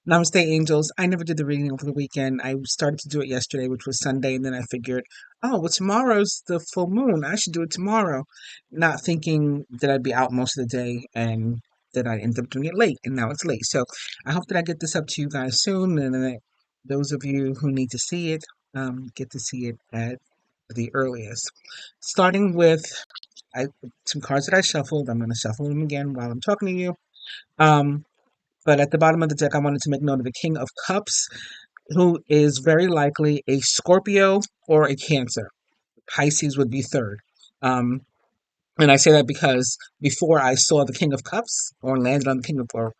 Namaste, angels. I never did the reading over the weekend. I started to do it yesterday, which was Sunday, and then I figured, oh, well, tomorrow's the full moon. I should do it tomorrow. Not thinking that I'd be out most of the day and that I'd end up doing it late, and now it's late. So I hope that I get this up to you guys soon, and that those of you who need to see it get to see it at the earliest. Starting with some cards that I shuffled. I'm going to shuffle them again while I'm talking to you. Um, but at the bottom of the deck, I wanted to make note of the King of Cups, who is very likely a Scorpio or a Cancer. Pisces would be third. Um, and I say that because before I saw the King of Cups, or landed on the King of, or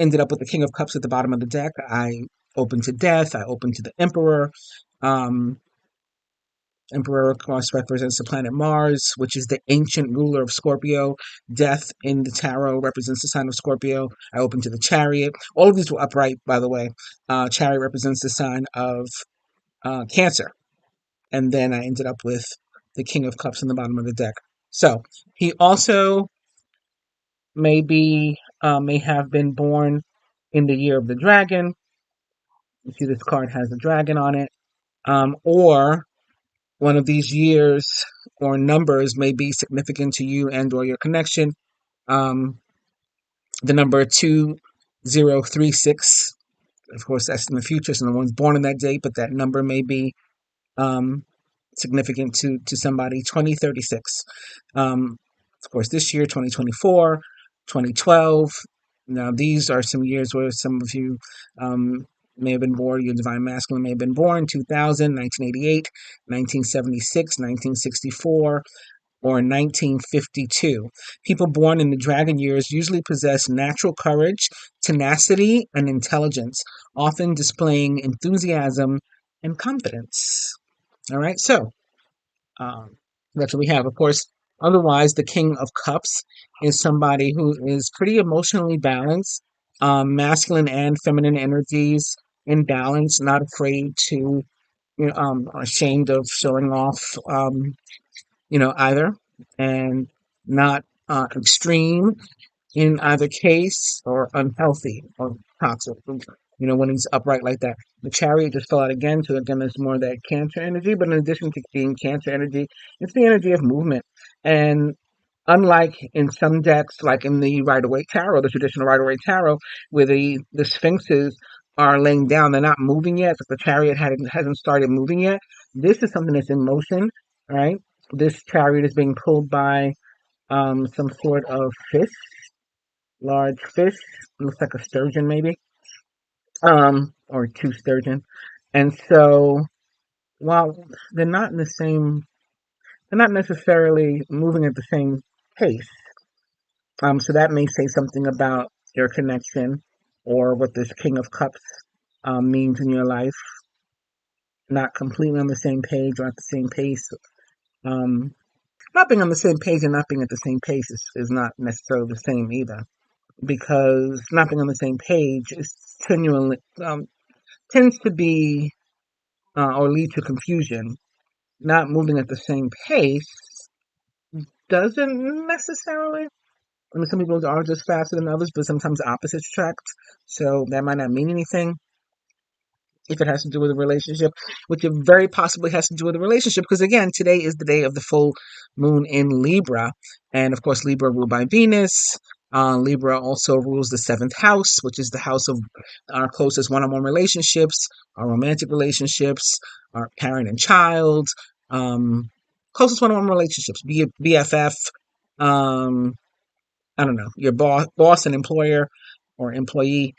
ended up with the King of Cups at the bottom of the deck, I opened to Death, I opened to the Emperor. Um, Emperor, of course, represents the planet Mars, which is the ancient ruler of Scorpio. Death in the tarot represents the sign of Scorpio. I open to the Chariot. All of these were upright, by the way. Chariot represents the sign of Cancer. And then I ended up with the King of Cups in the bottom of the deck. So he also may have been born in the year of the dragon. You see, this card has a dragon on it. Or one of these years or numbers may be significant to you and or your connection. Um, the number 2036, of course, that's in the future, so no one's born on that date, but that number may be um, significant to somebody. 2036. Of course, this year, 2024, 2012. Now, these are some years where some of you may have been born, your divine masculine may have been born: 2000, 1988, 1976, 1964, or 1952. People born in the dragon years usually possess natural courage, tenacity, and intelligence, often displaying enthusiasm and confidence. All right, so um, that's what we have. Of course, otherwise, the King of Cups is somebody who is pretty emotionally balanced, masculine and feminine energies in balance, not afraid to, ashamed of showing off, either, and not extreme in either case, or unhealthy or toxic. When he's upright like that. The Chariot just fell out again, so again, there's more of that Cancer energy. But in addition to being Cancer energy, it's the energy of movement. And unlike in some decks, like in the Rider-Waite Tarot, the traditional Rider-Waite Tarot, where the Sphinxes are laying down, they're not moving yet, but the Chariot hasn't started moving yet. This is something that's in motion, right? This Chariot is being pulled by some sort of fish, large fish, looks like a sturgeon maybe, or two sturgeon. And so while they're not in the same, they're not necessarily moving at the same pace. So that may say something about your connection or what this King of Cups means in your life. Not completely on the same page or at the same pace. Um, Not being on the same page and not being at the same pace is not necessarily the same either. Because not being on the same page is genuinely tends to be or lead to confusion. Not moving at the same pace doesn't necessarily. I mean, some people are just faster than others, but sometimes opposites attract. So that might not mean anything if it has to do with a relationship, which it very possibly has to do with a relationship. Because again, today is the day of the full moon in Libra, and of course, Libra ruled by Venus. Libra also rules the seventh house, which is the house of our closest one-on-one relationships, our romantic relationships, our parent and child, closest one-on-one relationships, be it BFF, um, I don't know, your boss and employer or employee,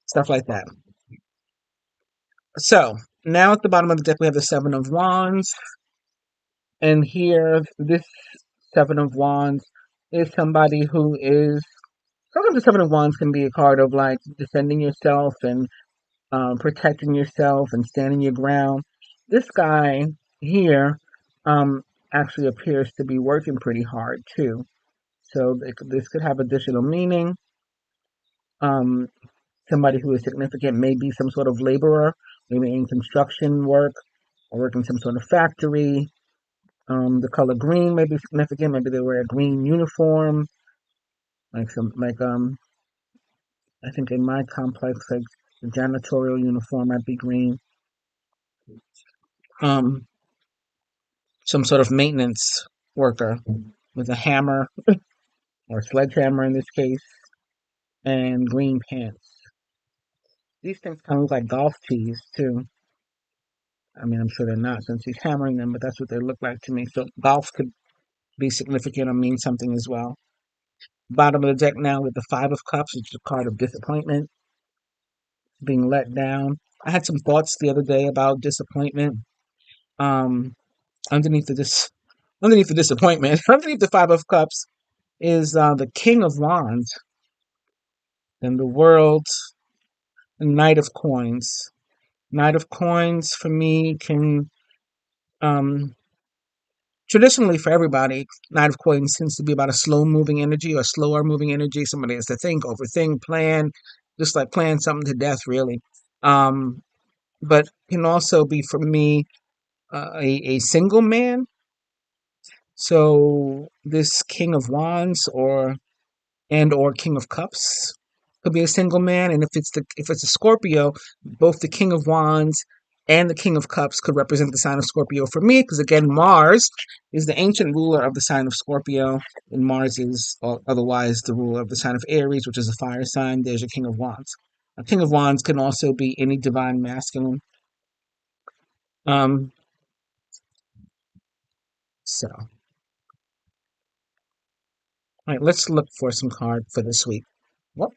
stuff like that. So now at the bottom of the deck, we have the Seven of Wands. And here, this Seven of Wands is somebody who is. Sometimes the Seven of Wands can be a card of like defending yourself and protecting yourself and standing your ground. This guy here actually appears to be working pretty hard too. So this could have additional meaning. Um, Somebody who is significant may be some sort of laborer, maybe in construction work or work in some sort of factory. The color green may be significant. Maybe they wear a green uniform, like I think in my complex, like The janitorial uniform might be green. Um, some sort of maintenance worker with a hammer or sledgehammer in this case, and green pants. These things kind of look like golf tees too. I mean, I'm sure they're not since he's hammering them, but that's what they look like to me. So golf could be significant or mean something as well. Bottom of the deck now with the Five of Cups, which is a card of disappointment, being let down. I had some thoughts the other day about disappointment. Um, underneath the underneath the disappointment, underneath the Five of Cups is the King of Wands, then the World, the Knight of Coins. Knight of Coins for me can um, traditionally for everybody, Knight of Coins tends to be about a slow moving energy or slower moving energy. Somebody has to think, overthink, plan, just like plan something to death, really. Um, but can also be for me a single man. So this King of Wands or King of Cups could be a single man, and if it's a Scorpio, both the King of Wands and the King of Cups could represent the sign of Scorpio for me, because again, Mars is the ancient ruler of the sign of Scorpio, and Mars is otherwise the ruler of the sign of Aries, which is a fire sign. There's your King of Wands. A King of Wands can also be any divine masculine. Um, so, all right, let's look for some card for this week. Well,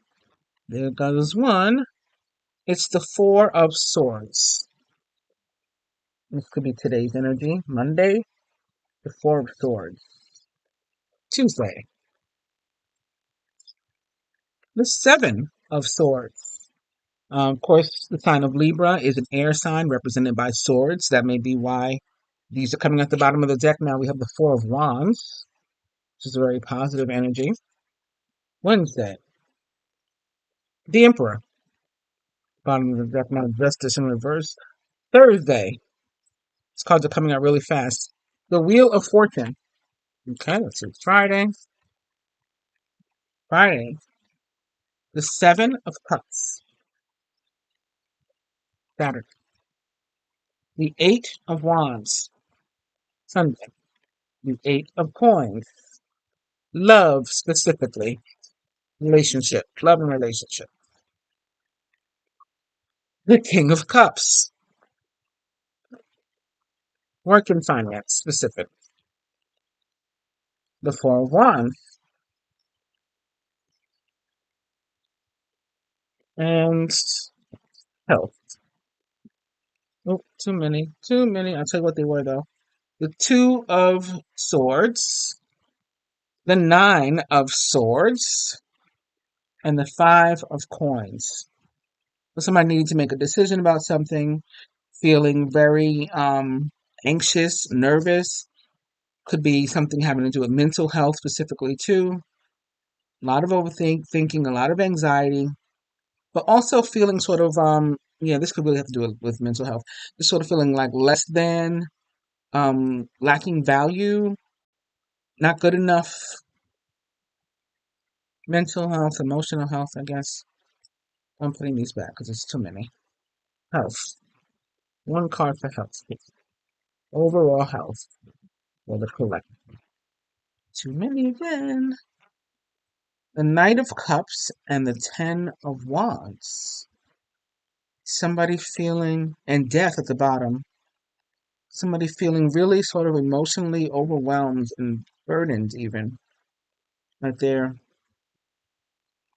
there goes one. It's the Four of Swords. This could be today's energy. Monday, the Four of Swords. Tuesday, the Seven of Swords. Of course, the sign of Libra is an air sign represented by swords. That may be why these are coming at the bottom of the deck. Now we have the Four of Wands, which is a very positive energy. Wednesday, the Emperor. Bottom of the deck now, Justice in reverse. Thursday, these cards are coming out really fast. The Wheel of Fortune. Okay, let's see. Friday. Friday, the Seven of Cups. Saturday, the Eight of Wands. Sunday, the Eight of Coins. Love specifically. Relationship. Love and relationship. The King of Cups. Work and finance specific. The Four of Wands. And health. Oh, too many. Too many. I'll tell you what they were though. The Two of Swords. The Nine of Swords. And the Five of Coins. So somebody needed to make a decision about something, feeling very anxious, nervous. Could be something having to do with mental health specifically too. A lot of thinking, a lot of anxiety, but also feeling sort of yeah, this could really have to do with mental health. Just sort of feeling like less than, lacking value, not good enough. Mental health, emotional health, I guess. I'm putting these back because it's too many. Health. One card for health. Overall health. For the collective. Too many again. The Knight of Cups and the Ten of Wands. Somebody feeling, and death at the bottom. Somebody feeling really sort of emotionally overwhelmed and burdened, even. Like they're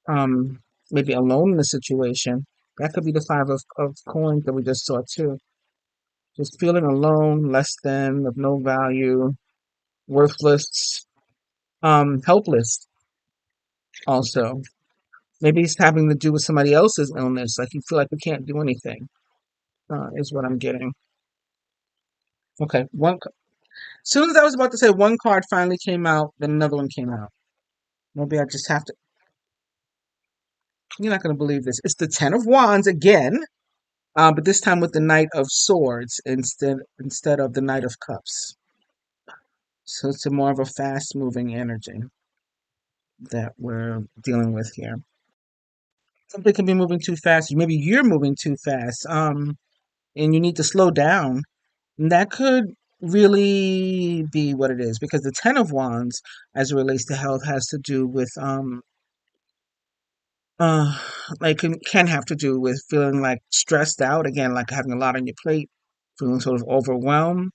um, maybe alone in the situation. That could be the of coins that we just saw, too. Just feeling alone, less than, of no value, worthless, helpless, also. Maybe it's having to do with somebody else's illness. Like you feel like we can't do anything, is what I'm getting. Okay, soon as I was about to say one card finally came out, then another one came out. Maybe I just have to. You're not going to believe this. It's the Ten of Wands again, but this time with the Knight of Swords instead of the Knight of Cups. So it's a more of a fast-moving energy that we're dealing with here. something can be moving too fast. Maybe you're moving too fast. And you need to slow down. And that could really be what it is because the Ten of Wands, as it relates to health, has to do with uh like can have to do with feeling like stressed out again, like having a lot on your plate, feeling sort of overwhelmed.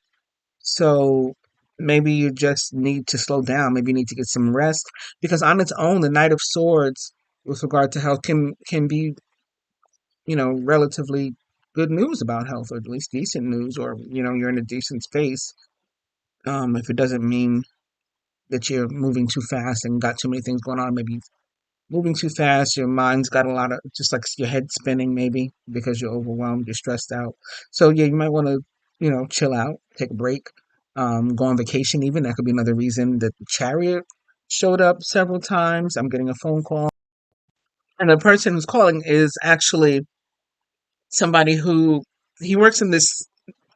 So maybe you just need to slow down. Maybe you need to get some rest because on its own, the Knight of Swords, with regard to health, can be relatively good news about health, or at least decent news, or you're in a decent space. If it doesn't mean that you're moving too fast and got too many things going on, maybe moving too fast, your mind's got a lot of just like your head spinning maybe because you're overwhelmed, you're stressed out. So yeah, you might want to, chill out, take a break, go on vacation even. That could be another reason that the chariot showed up several times. I'm getting a phone call. And the person who's calling is actually somebody who he works in this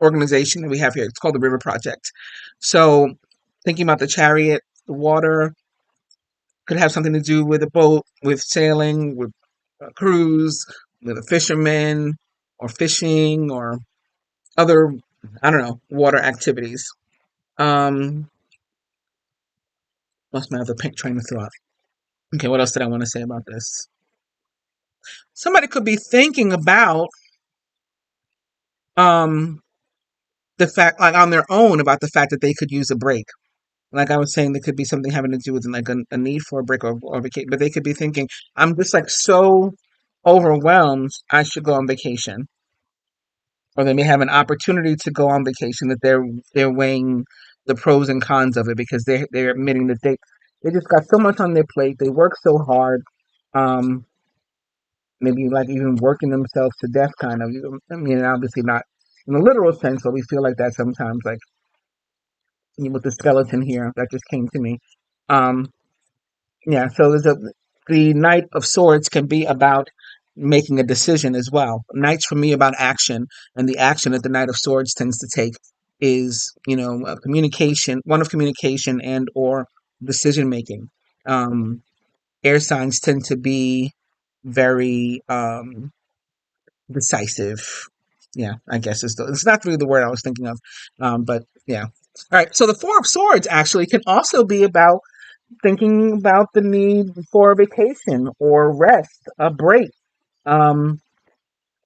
organization that we have here. It's called the River Project. So thinking about the chariot, the water could have something to do with a boat, with sailing, with a cruise, with a fisherman, or fishing, or other, I don't know, water activities. Um, Lost my other train of thought. Okay, what else did I want to say about this? Somebody could be thinking about um the fact, like on their own, about the fact that they could use a break. Like I was saying, there could be something having to do with like a need for a break or vacation, but they could be thinking, I'm just like so overwhelmed, I should go on vacation. Or they may have an opportunity to go on vacation that they're weighing the pros and cons of it because they're admitting that they just got so much on their plate. They work so hard, um, maybe like even working themselves to death, kind of. I mean, obviously not in a literal sense, but we feel like that sometimes. Like with the skeleton here, that just came to me. Um, Yeah, so the Knight of Swords can be about making a decision as well. Knight's for me about action, and the action that the Knight of Swords tends to take is, communication, one of communication and or decision making. Um, Air signs tend to be very decisive. Yeah, I guess it's not really the word I was thinking of, but yeah. All right, so the Four of Swords actually can also be about thinking about the need for a vacation or rest, a break, um,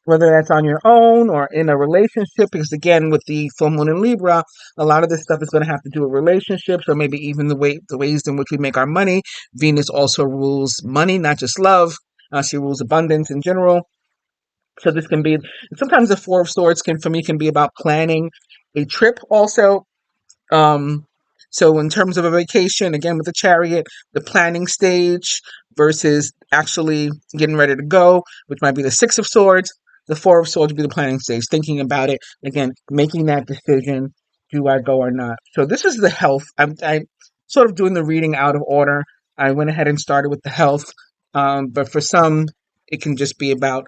whether that's on your own or in a relationship. Because again, with the full moon in Libra, a lot of this stuff is going to have to do with relationships, or maybe even the ways in which we make our money. Venus also rules money, not just love. She rules abundance in general. So this can be sometimes the Four of Swords can for me can be about planning a trip also, um, so in terms of a vacation, again with the chariot, the planning stage versus actually getting ready to go, which might be the Six of Swords. The Four of Swords would be the planning stage, thinking about it, again, making that decision, do I go or not? So this is the health. I'm sort of doing the reading out of order. I went ahead and started with the health, but for some, it can just be about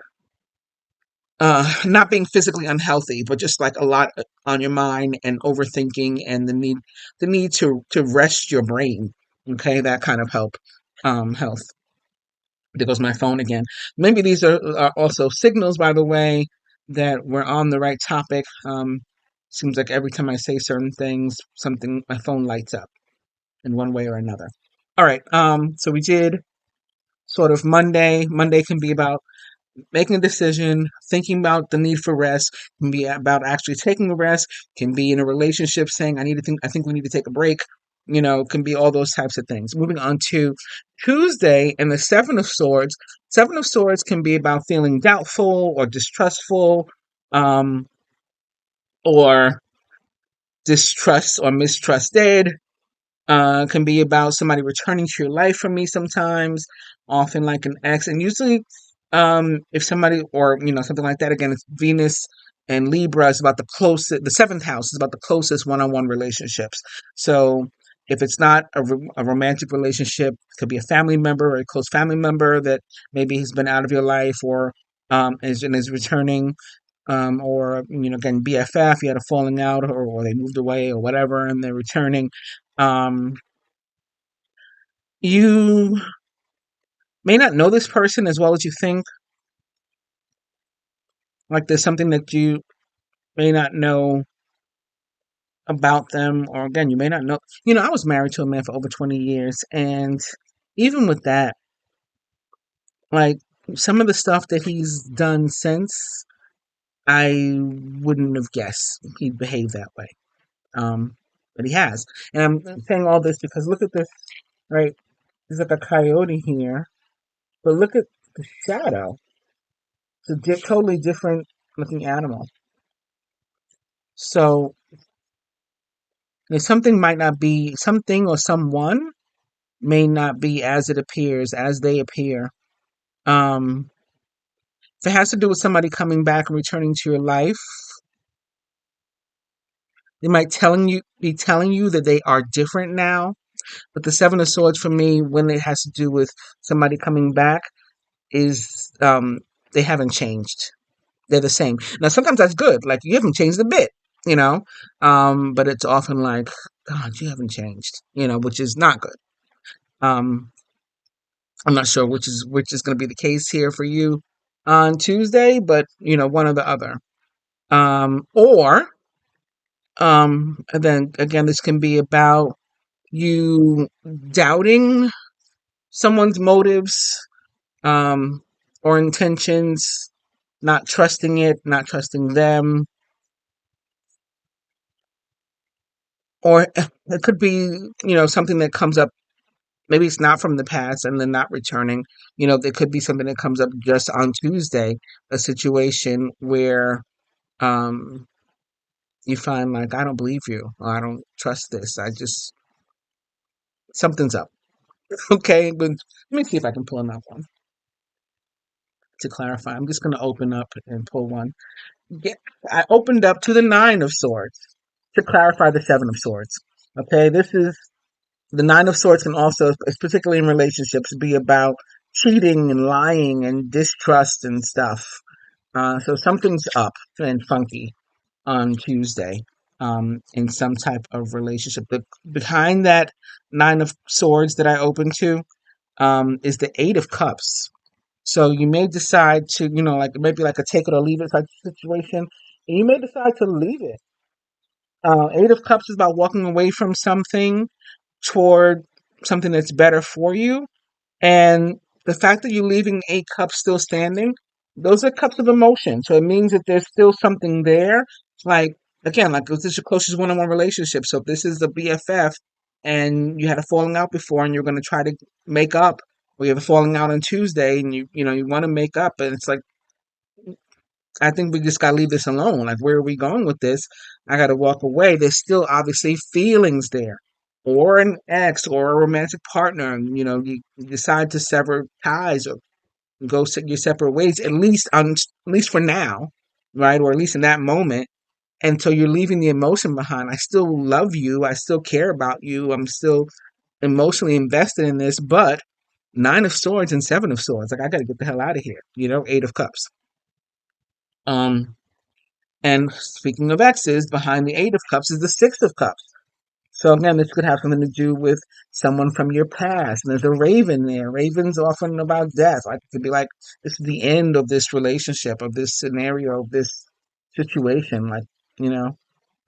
not being physically unhealthy, but just like a lot on your mind and overthinking and the need to rest your brain. Okay, that kind of health. There goes my phone again. Maybe these are also signals, by the way, that we're on the right topic. Seems like every time I say certain things, something my phone lights up in one way or another. All right. So we did sort of Monday. Monday can be about making a decision, thinking about the need for rest, can be about actually taking a rest, can be in a relationship saying, I think we need to take a break, can be all those types of things. Moving on to Tuesday and the Seven of Swords. Seven of Swords can be about feeling doubtful or distrustful, um, or distrust or mistrusted. Can be about somebody returning to your life for me sometimes, often like an ex. And usually, if somebody or, something like that, again, it's Venus and Libra is about the closest, the seventh house is about the closest one on one relationships. So if it's not a romantic relationship, it could be a family member or a close family member that maybe has been out of your life or is returning, or again BFF, you had a falling out, or they moved away or whatever, and they're returning. Um, you may not know this person as well as you think. Like there's something that you may not know about them, or again, you may not know. I was married to a man for over 20 years, and even with that, like some of the stuff that he's done since, I wouldn't have guessed he'd behave that way. Um, but he has. And I'm saying all this because look at this, right? There's like a coyote here, but look at the shadow. It's a totally different looking animal. So something might not be, something or someone may not be as it appears, as they appear. Um, if it has to do with somebody coming back and returning to your life, they might be telling you that they are different now. But the Seven of Swords for me, when it has to do with somebody coming back, is they haven't changed. They're the same. Now sometimes that's good. Like you haven't changed a bit, you know. But it's often like, God, you haven't changed, which is not good. Um, I'm not sure which is going to be the case here for you on Tuesday, but one or the other. Or and then again, this can be about you doubting someone's motives, um, or intentions, not trusting it, not trusting them, or it could be, something that comes up. Maybe it's not from the past and then not returning. There could be something that comes up just on Tuesday, a situation where um, you find like, I don't believe you, or I don't trust this. Something's up. Okay, but let me see if I can pull another one to clarify. I'm just going to open up and pull one. Yeah, I opened up to the Nine of Swords to clarify the Seven of Swords. Okay, this is the Nine of Swords can also, particularly in relationships, be about cheating and lying and distrust and stuff. So something's up and funky on Tuesday in some type of relationship. Behind that Nine of Swords that I opened to is the Eight of Cups. So you may decide to, like maybe like a take it or leave it type of situation. And you may decide to leave it. Eight of Cups is about walking away from something toward something that's better for you. And the fact that you're leaving eight cups still standing, those are cups of emotion. So it means that there's still something there. Like, again, like this is your closest one on one relationship. So if this is the BFF and you had a falling out before and you're going to try to make up, or you have a falling out on Tuesday and you want to make up, and it's like, I think we just got to leave this alone. Like, where are we going with this? I got to walk away. There's still obviously feelings there, or an ex, or a romantic partner. And, you decide to sever ties or go your separate ways. At least for now, right? Or at least in that moment. And so you're leaving the emotion behind. I still love you. I still care about you. I'm still emotionally invested in this. But Nine of Swords and Seven of Swords, like I got to get the hell out of here. Eight of Cups. Um, And speaking of exes, behind the Eight of Cups is the Six of Cups. So again, this could have something to do with someone from your past. And there's a raven there. Ravens often about death. Like it could be like this is the end of this relationship, of this scenario, of this situation. Like, you know,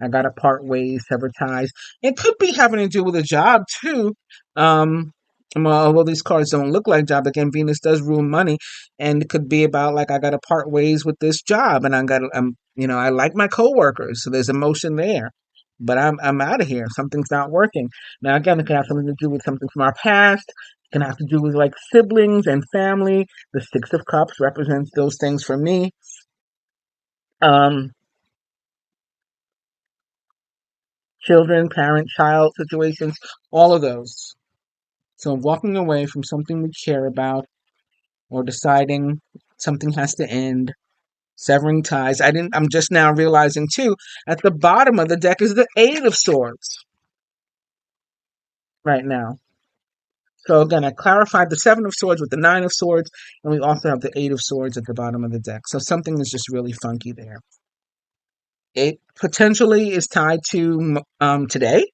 I gotta part ways, sever ties. It could be having to do with a job too. Um, although these cards don't look like job, again, Venus does rule money, and it could be about like I gotta part ways with this job, and I like my coworkers, so there's emotion there, but I'm out of here. Something's not working. Now again, it can have something to do with something from our past. It can have to do with like siblings and family. The Six of Cups represents those things for me. Um, Children, parent, child situations, all of those. So walking away from something we care about or deciding something has to end, severing ties. I'm just now realizing too, at the bottom of the deck is the Eight of Swords right now. So again, I clarified the Seven of Swords with the Nine of Swords, and we also have the Eight of Swords at the bottom of the deck. So something is just really funky there. It potentially is tied to today,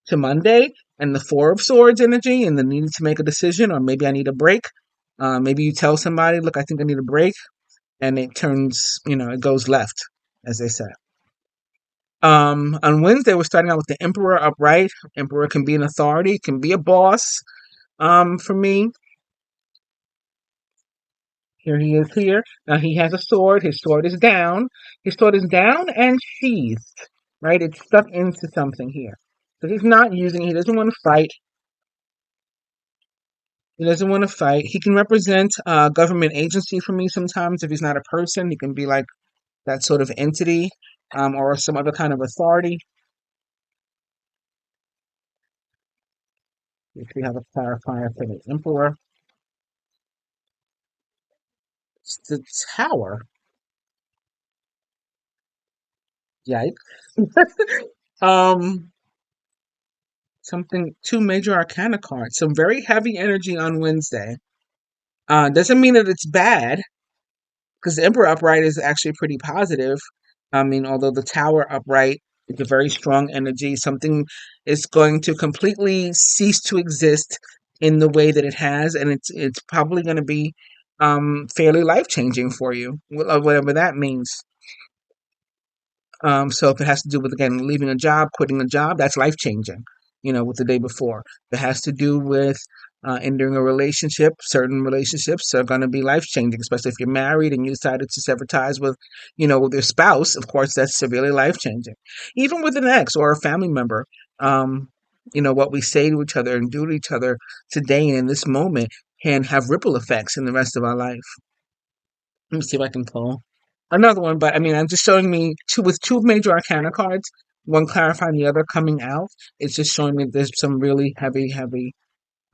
to Monday, and the Four of Swords energy, and the need to make a decision, or maybe I need a break. Maybe you tell somebody, look, I think I need a break. and it turns, it goes left, as they say. On Wednesday, we're starting out with the Emperor upright. Emperor can be an authority, can be a boss. For me, here he is here. Now he has a sword. His sword is down. His sword is down and sheathed, right? It's stuck into something here. So he's not using it. He doesn't want to fight. He doesn't want to fight. He can represent a government agency for me sometimes. If he's not a person, he can be like that sort of entity, or some other kind of authority. If we have a clarifier for the Emperor, it's the Tower. Yikes. um, two major arcana cards. Some very heavy energy on Wednesday. Doesn't mean that it's bad, because the Emperor upright is actually pretty positive. I mean, although the Tower upright is a very strong energy, something is going to completely cease to exist in the way that it has, and it's probably going to be fairly life changing for you, whatever that means. So if it has to do with, again, leaving a job, quitting a job, that's life changing, with the day before. If it has to do with ending a relationship, certain relationships are going to be life changing, especially if you're married and you decided to sever ties with your spouse. Of course, that's severely life changing. Even with an ex or a family member, what we say to each other and do to each other today and in this moment can have ripple effects in the rest of our life. Let me see if I can pull another one, but I mean, I'm just showing me two major arcana cards, one clarifying the other coming out. It's just showing me there's some really heavy, heavy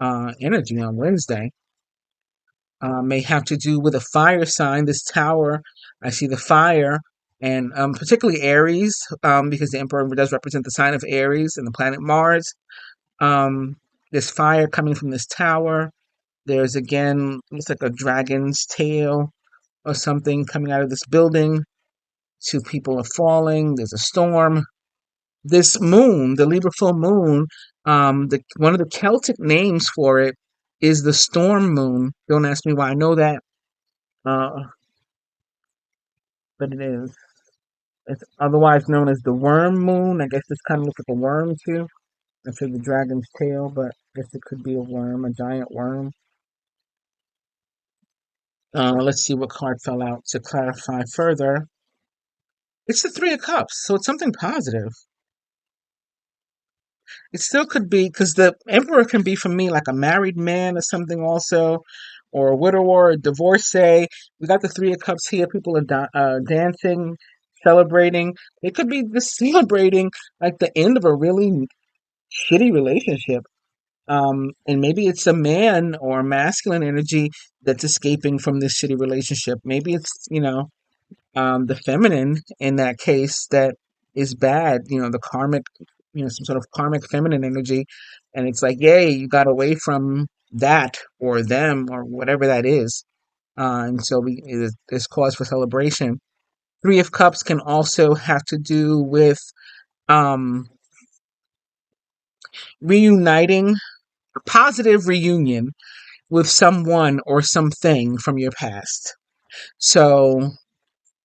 energy on Wednesday. May have to do with a fire sign. This tower, I see the fire, and particularly Aries, because the Emperor does represent the sign of Aries and the planet Mars. There's fire coming from this tower. There's again, looks like a dragon's tail or something coming out of this building. Two people are falling. There's a storm. This moon, the Libra full moon, one of the Celtic names for it is the storm moon. Don't ask me why I know that, uh, but it is. It's otherwise known as the worm moon. I guess this kind of looks like a worm too. I said the dragon's tail, but I guess it could be a worm, a giant worm. Let's see what card fell out to clarify further. It's the Three of Cups, so it's something positive. It still could be, because the emperor can be for me like a married man or something also, or a widower, a divorcee. We got the Three of Cups here. People are dancing, celebrating. It could be just celebrating like the end of a really shitty relationship. And maybe it's a man or masculine energy that's escaping from this shitty relationship. Maybe it's, the feminine in that case that is bad, the karmic, some sort of karmic feminine energy. And it's like, yay, you got away from that or them or whatever that is. And so there's cause for celebration. Three of Cups can also have to do with um, reuniting, a positive reunion with someone or something from your past. So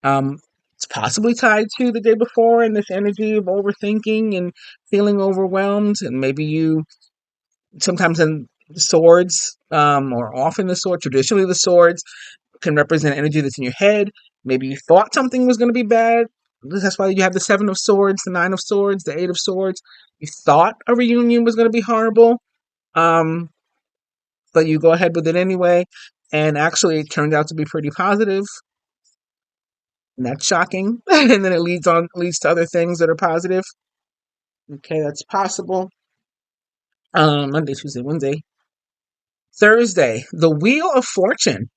Um, it's possibly tied to the day before and this energy of overthinking and feeling overwhelmed. And maybe you sometimes in the swords, or often the sword, traditionally the swords can represent energy that's in your head. Maybe you thought something was going to be bad. That's why you have the Seven of Swords, the Nine of Swords, the Eight of Swords. You thought a reunion was going to be horrible, um, but you go ahead with it anyway. And actually, it turned out to be pretty positive. And that's shocking. And then it leads to other things that are positive. Okay, that's possible. Monday, Tuesday, Wednesday, Thursday, the Wheel of Fortune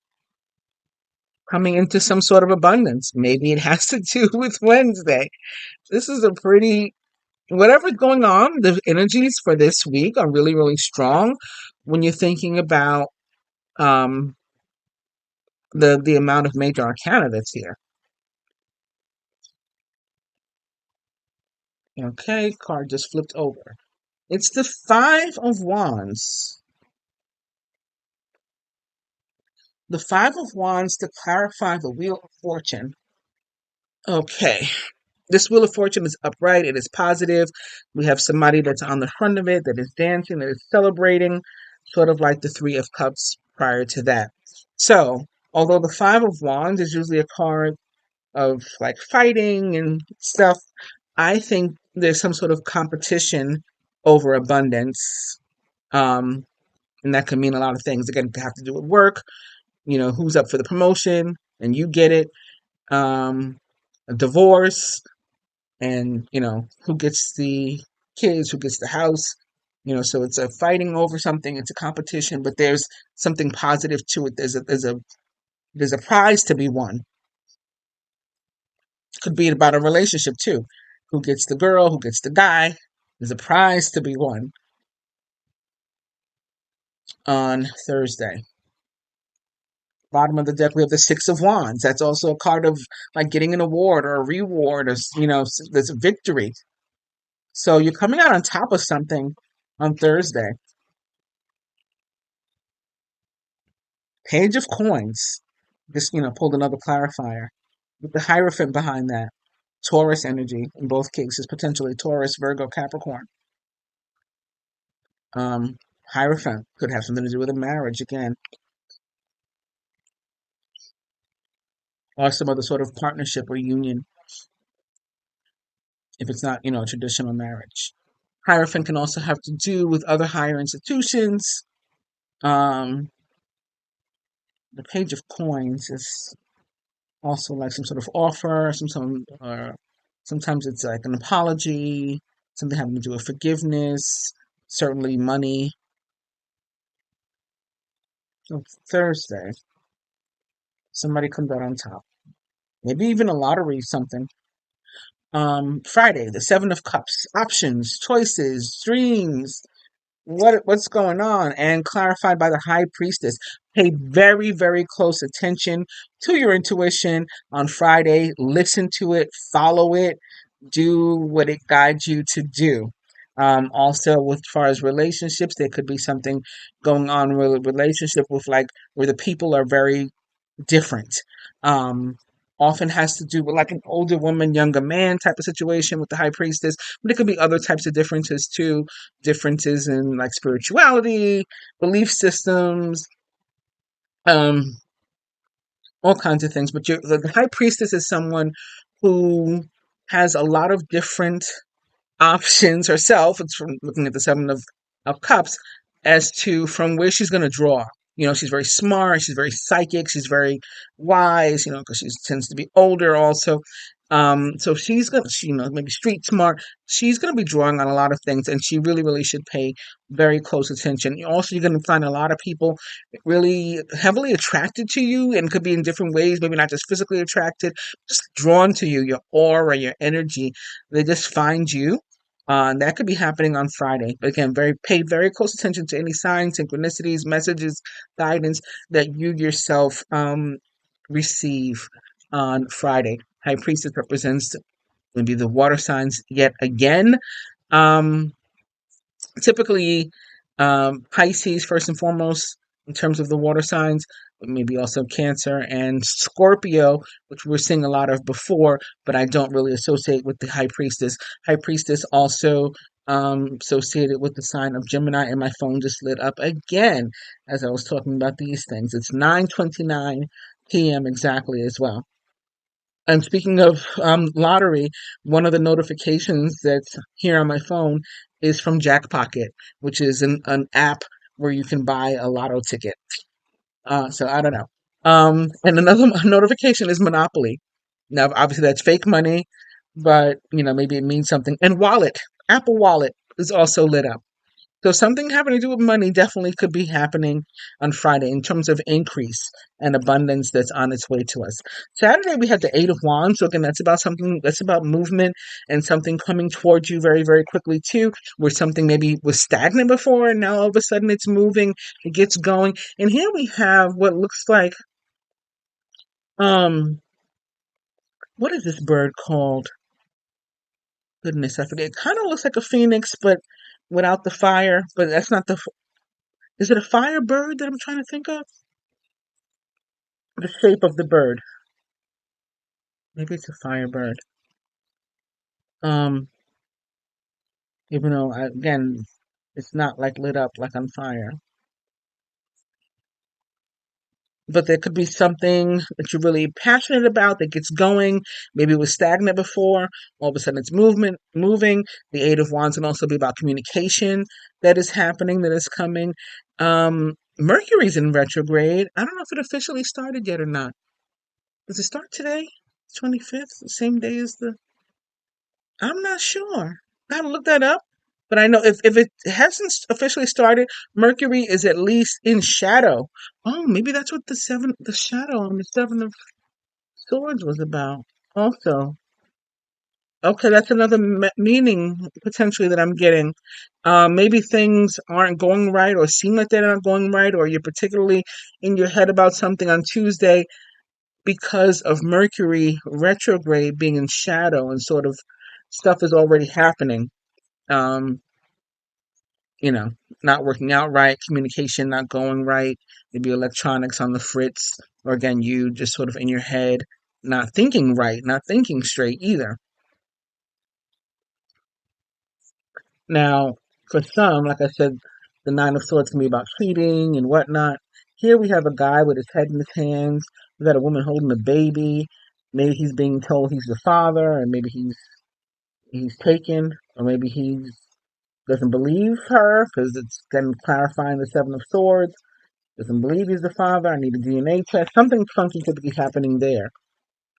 coming into some sort of abundance. Maybe it has to do with Wednesday. This is a pretty, whatever's going on, the energies for this week are really, really strong when you're thinking about um, the amount of major arcana that's here. Okay, card just flipped over. It's the Five of Wands. The Five of Wands to clarify the Wheel of Fortune. Okay. This Wheel of Fortune is upright. It is positive. We have somebody that's on the front of it that is dancing, that is celebrating, sort of like the Three of Cups prior to that. So, although the Five of Wands is usually a card of like fighting and stuff, I think there's some sort of competition over abundance. Um, and that can mean a lot of things. Again, it have to do with work, who's up for the promotion and you get it. A divorce, and who gets the kids, who gets the house. So it's a fighting over something. It's a competition, but there's something positive to it. There's a prize to be won. Could be about a relationship too. Who gets the girl? Who gets the guy? There's a prize to be won on Thursday. Bottom of the deck, we have the Six of Wands. That's also a card of like getting an award or a reward, or there's a victory. So you're coming out on top of something on Thursday. Page of Coins. Just, pulled another clarifier. With the Hierophant behind that. Taurus energy in both cases, potentially Taurus, Virgo, Capricorn. Um, Hierophant could have something to do with a marriage again, or some other sort of partnership or union, if it's not, a traditional marriage. Hierophant can also have to do with other higher institutions. Um, the Page of Coins is also like some sort of offer, sometimes it's like an apology, something having to do with forgiveness, certainly money. So Thursday, somebody comes out on top. Maybe even a lottery, something. Friday, the Seven of Cups, options, choices, dreams, what's going on, and clarified by the High Priestess. Pay very, very close attention to your intuition on Friday. Listen to it, follow it, do what it guides you to do. Also, with far as relationships, there could be something going on with a relationship with like where the people are very different. Um, Often has to do with like an older woman, younger man type of situation with the high priestess, but it could be other types of differences too. Differences in like spirituality, belief systems, um, all kinds of things. But the high priestess is someone who has a lot of different options herself. It's from looking at the of cups as to from where she's going to draw. She's very smart. She's very psychic. She's very wise. Because she tends to be older also. So she's gonna, maybe street smart. She's gonna be drawing on a lot of things, and she really, really should pay very close attention. Also, you're gonna find a lot of people really heavily attracted to you, and could be in different ways. Maybe not just physically attracted, just drawn to you. Your aura, your energy. They just find you. That could be happening on Friday. But again, pay very close attention to any signs, synchronicities, messages, guidance that you yourself receive on Friday. High Priestess represents maybe the water signs yet again. Um, Typically, Pisces first and foremost in terms of the water signs, but maybe also Cancer and Scorpio, which we're seeing a lot of before, but I don't really associate with the High Priestess. High Priestess also associated with the sign of Gemini, and my phone just lit up again as I was talking about these things. It's 9:29 p.m. exactly as well. And speaking of lottery, one of the notifications that's here on my phone is from Jackpocket, which is an app where you can buy a lotto ticket. So I don't know. And another notification is Monopoly. Now, obviously, that's fake money, but maybe it means something. And Wallet, Apple Wallet, is also lit up. So something having to do with money definitely could be happening on Friday in terms of increase and abundance that's on its way to us. Saturday we had the Eight of Wands. So again, that's about movement and something coming towards you very, very quickly too, where something maybe was stagnant before and now all of a sudden it's moving, it gets going. And here we have what looks like um what is this bird called? Goodness, I forget. It kind of looks like a phoenix, but without the fire. But that's not the. Is it a firebird that I'm trying to think of? the shape of the bird. Maybe it's a firebird. Um, even though again, it's not like lit up like on fire. But there could be something that you're really passionate about that gets going. Maybe it was stagnant before. All of a sudden, it's moving. The Eight of Wands can also be about communication that is happening, that is coming. Mercury's in retrograde. I don't know if it officially started yet or not. Does it start today? 25th, the same day as the. I'm not sure. I gotta look that up. But I know if it hasn't officially started, Mercury is at least in shadow. Oh, maybe that's what the shadow on the Seven of Swords was about. Also, okay, that's another meaning potentially that I'm getting. Maybe things aren't going right, or seem like they're not going right, or you're particularly in your head about something on Tuesday because of Mercury retrograde being in shadow and sort of stuff is already happening. Um, you know, not working out right, communication not going right, maybe electronics on the fritz, or again, you just sort of in your head, not thinking right, not thinking straight either. Now, for some, like I said, the Nine of Swords can be about cheating and whatnot. Here we have a guy with his head in his hands. We got a woman holding a baby. Maybe he's being told he's the father, and maybe he's taken, or maybe he doesn't believe her because it's then clarifying the Seven of Swords. Doesn't believe he's the father. I need a DNA test. Something funky could be happening there.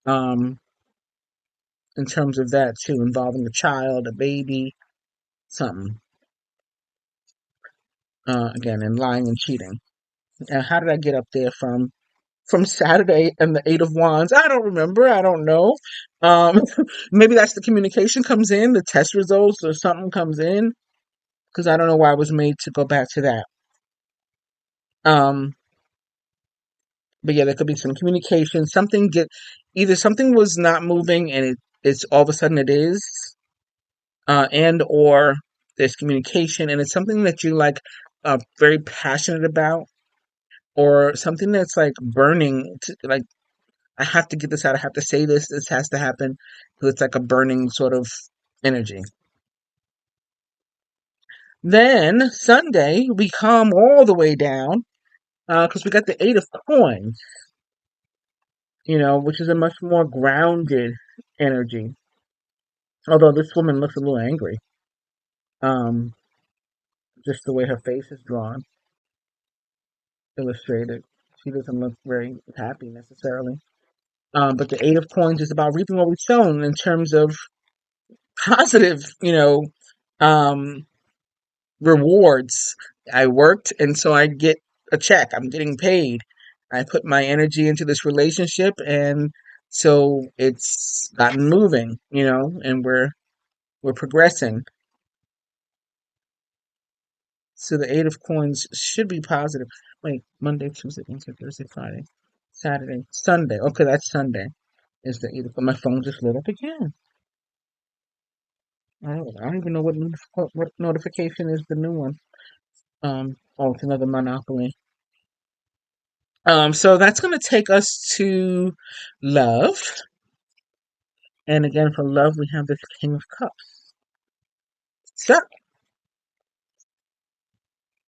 Um, in terms of that too, involving a child, a baby, something. Again, and lying and cheating. And how did I get up there from Saturday and the Eight of Wands? I don't remember. I don't know. Um, maybe that's the communication comes in, the test results or something comes in because I don't know why I was made to go back to that. Um, but yeah, there could be some communication. Something get either something was not moving and it's all of a sudden it is, and or there's communication and it's something that you like, very passionate about, or something that's like burning, like I have to get this out. I have to say this. This has to happen because it's like a burning sort of energy. Then Sunday we come all the way down because we got the Eight of Coins, which is a much more grounded energy. Although this woman looks a little angry, um, just the way her face is drawn, illustrated. She doesn't look very happy necessarily. But the Eight of Coins is about reaping what we've sown in terms of positive, um, rewards. I worked, and so I get a check. I'm getting paid. I put my energy into this relationship, and so it's gotten moving, and we're progressing. So the Eight of Coins should be positive. Wait, Monday, Tuesday, Wednesday, Thursday, Friday, Saturday, Sunday. Okay, that's Sunday. Is the Eight of My phone just lit up again. I don't even know what notification is the new one. Oh, it's another Monopoly. So that's going to take us to love. And again, for love, we have this King of Cups. So,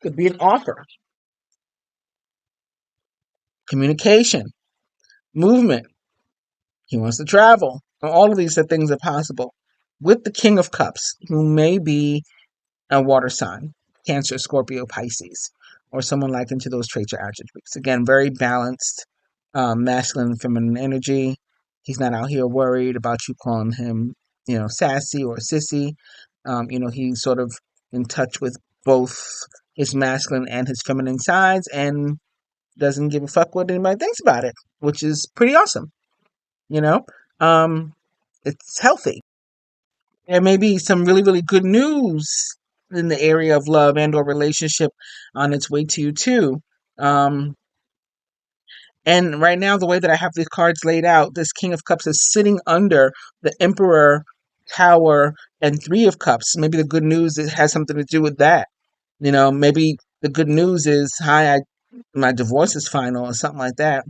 could be an offer, communication, movement. He wants to travel. All of these things are possible. With the King of Cups, who may be a water sign, Cancer, Scorpio, Pisces, or someone like into those traits or attributes. Again, very balanced, masculine and feminine energy. He's not out here worried about you calling him, sassy or sissy. He's sort of in touch with both his masculine and his feminine sides and doesn't give a fuck what anybody thinks about it, which is pretty awesome. You know, um, it's healthy. There may be some really, really good news in the area of love and or relationship on its way to you too. Um, and right now, the way that I have these cards laid out, this King of Cups is sitting under the Emperor, Tower, and Three of Cups. Maybe the good news has something to do with that. Maybe the good news is, hi, my divorce is final or something like that.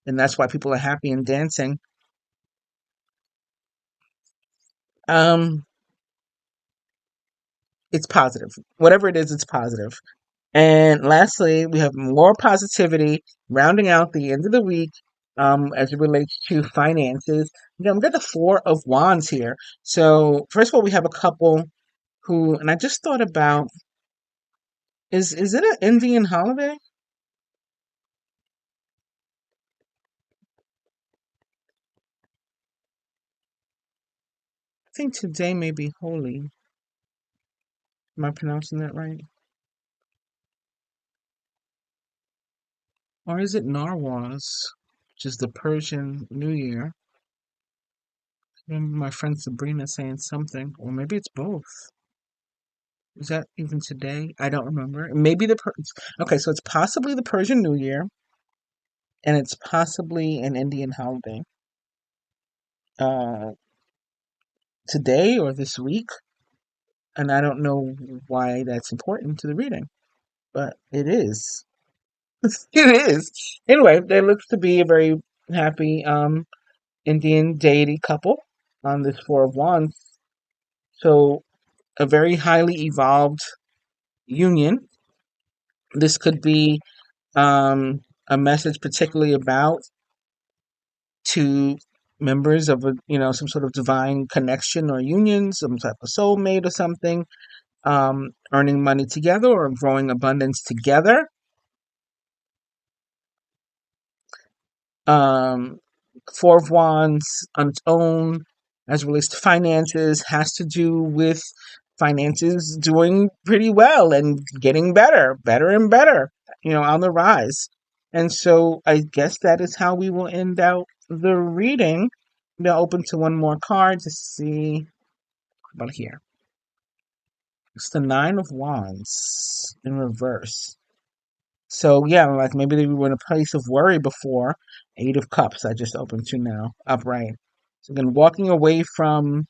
and that's why people are happy and dancing. Um, it's positive. Whatever it is, it's positive. And lastly, we have more positivity rounding out the end of the week as it relates to finances. We got the Four of Wands here. So, first of all, we have a couple who, and I just thought about, is it an Indian holiday? I think today may be holy. Am I pronouncing that right? Or is it Narwhals, which is the Persian New Year? I remember my friend Sabrina saying something, or maybe it's both. Is that even today? I don't remember. Maybe okay, so it's possibly the Persian New Year, and it's possibly an Indian holiday. Uh, Today or this week, and I don't know why that's important to the reading, but it is. It is. Anyway, there looks to be a very happy Indian deity couple on this Four of Wands. So a very highly evolved union. This could be a message particularly about two members of some sort of divine connection or union, some type of soulmate or something, earning money together or growing abundance together. Um, Four of Wands on its own, as it relates to finances, has to do with finances doing pretty well and getting better, better and better, on the rise. And so I guess that is how we will end out the reading. Now open to one more card to see about here. It's the Nine of Wands in reverse. So yeah, like maybe they were in a place of worry before. Eight of Cups, I just opened to now, upright. So again, walking away from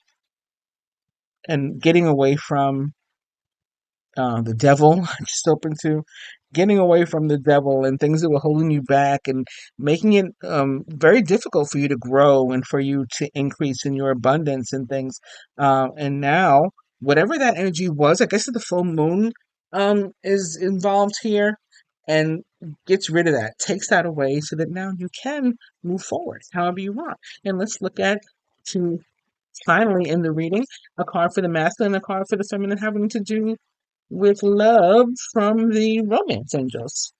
and getting away from the devil, just open to getting away from the devil and things that were holding you back and making it very difficult for you to grow and for you to increase in your abundance and things. And now, whatever that energy was, I guess the full moon is involved here and gets rid of that, takes that away so that now you can move forward however you want. And let's look at to finally in the reading a card for the masculine and a card for the feminine having to do with love from the romance angels.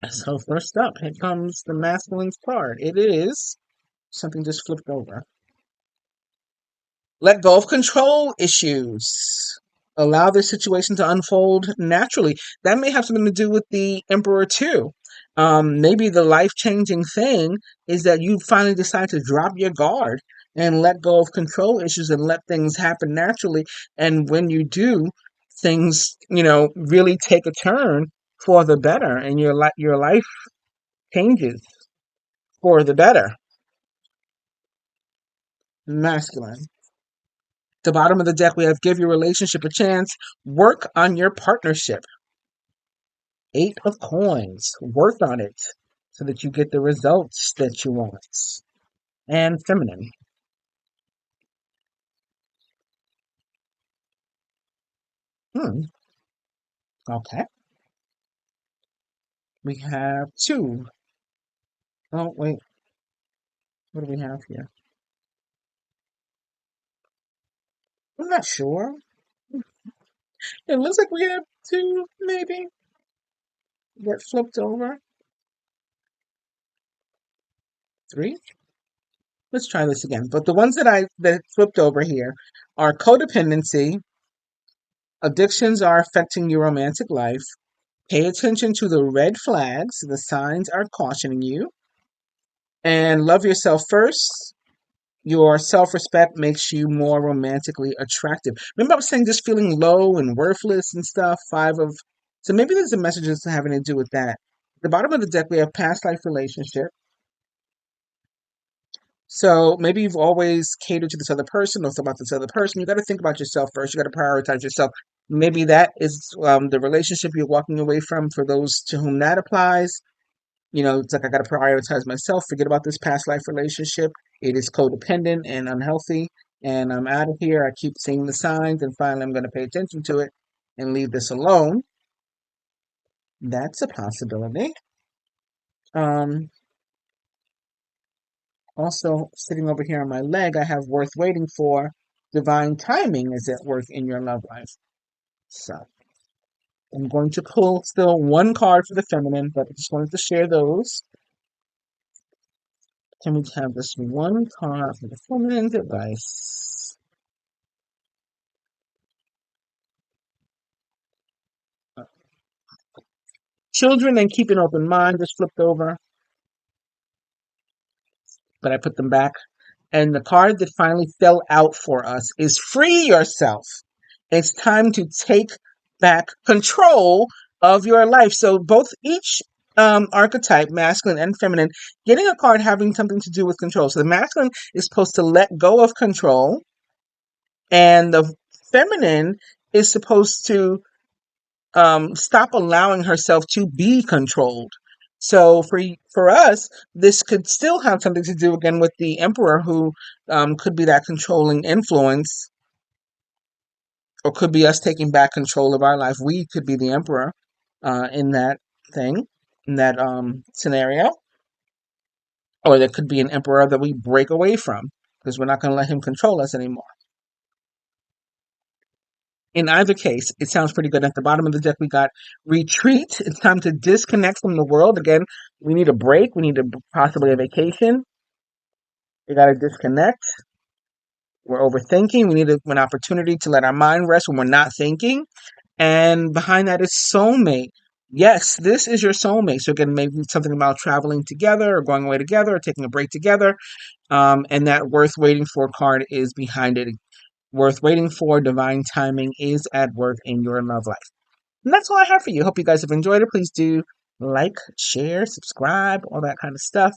So first up, here comes the masculine's card. It is something just flipped over. Let go of control issues. Allow the situation to unfold naturally. That may have something to do with the emperor too. Maybe the life-changing thing is that you finally decide to drop your guard and let go of control issues and let things happen naturally. And when you do, things, really take a turn for the better, and your life changes for the better. Masculine. The bottom of the deck, we have give your relationship a chance. Work on your partnership. Eight of coins. Work on it so that you get the results that you want. And feminine. Hmm. Okay. We have two. Oh, wait. What do we have here? I'm not sure. It looks like we have two, maybe, that flipped over. Three? Let's try this again. But the ones that flipped over here are codependency, addictions are affecting your romantic life. Pay attention to the red flags. The signs are cautioning you. And love yourself first. Your self respect makes you more romantically attractive. Remember, I was saying just feeling low and worthless and stuff? Five of. So maybe there's a message that's having to do with that. At the bottom of the deck, we have past life relationship. So maybe you've always catered to this other person or thought about this other person. You got to think about yourself first. You got to prioritize yourself. Maybe that is the relationship you're walking away from for those to whom that applies. It's like I got to prioritize myself, forget about this past life relationship. It is codependent and unhealthy, and I'm out of here. I keep seeing the signs, and finally I'm going to pay attention to it and leave this alone. That's a possibility. Um, Also, sitting over here on my leg, I have worth waiting for. Divine timing is at work in your love life. So, I'm going to pull still one card for the feminine, but I just wanted to share those. Can we have this one card for the feminine advice? Children and keep an open mind just flipped over, but I put them back. And the card that finally fell out for us is free yourself. It's time to take back control of your life. So both each archetype, masculine and feminine, getting a card having something to do with control. So the masculine is supposed to let go of control, and the feminine is supposed to stop allowing herself to be controlled. So for us, this could still have something to do again with the emperor, who could be that controlling influence, or could be us taking back control of our life. We could be the emperor in that thing, in that scenario, or there could be an emperor that we break away from because we're not going to let him control us anymore. In either case, it sounds pretty good. At the bottom of the deck, we got retreat. It's time to disconnect from the world. Again, we need a break. We need possibly a vacation. We got to disconnect. We're overthinking. We need an opportunity to let our mind rest when we're not thinking. And behind that is soulmate. Yes, this is your soulmate. So again, maybe something about traveling together or going away together or taking a break together. And that worth waiting for card is behind it. Worth waiting for, divine timing is at work in your love life. And that's all I have for you. Hope you guys have enjoyed it. Please do like, share, subscribe, all that kind of stuff.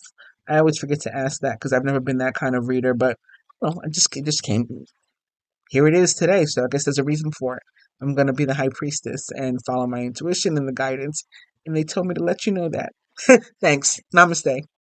I always forget to ask that because I've never been that kind of reader, but well, it just came. Here it is today, so I guess there's a reason for it. I'm gonna be the high priestess and follow my intuition and the guidance, and they told me to let you know that. Thanks. Namaste.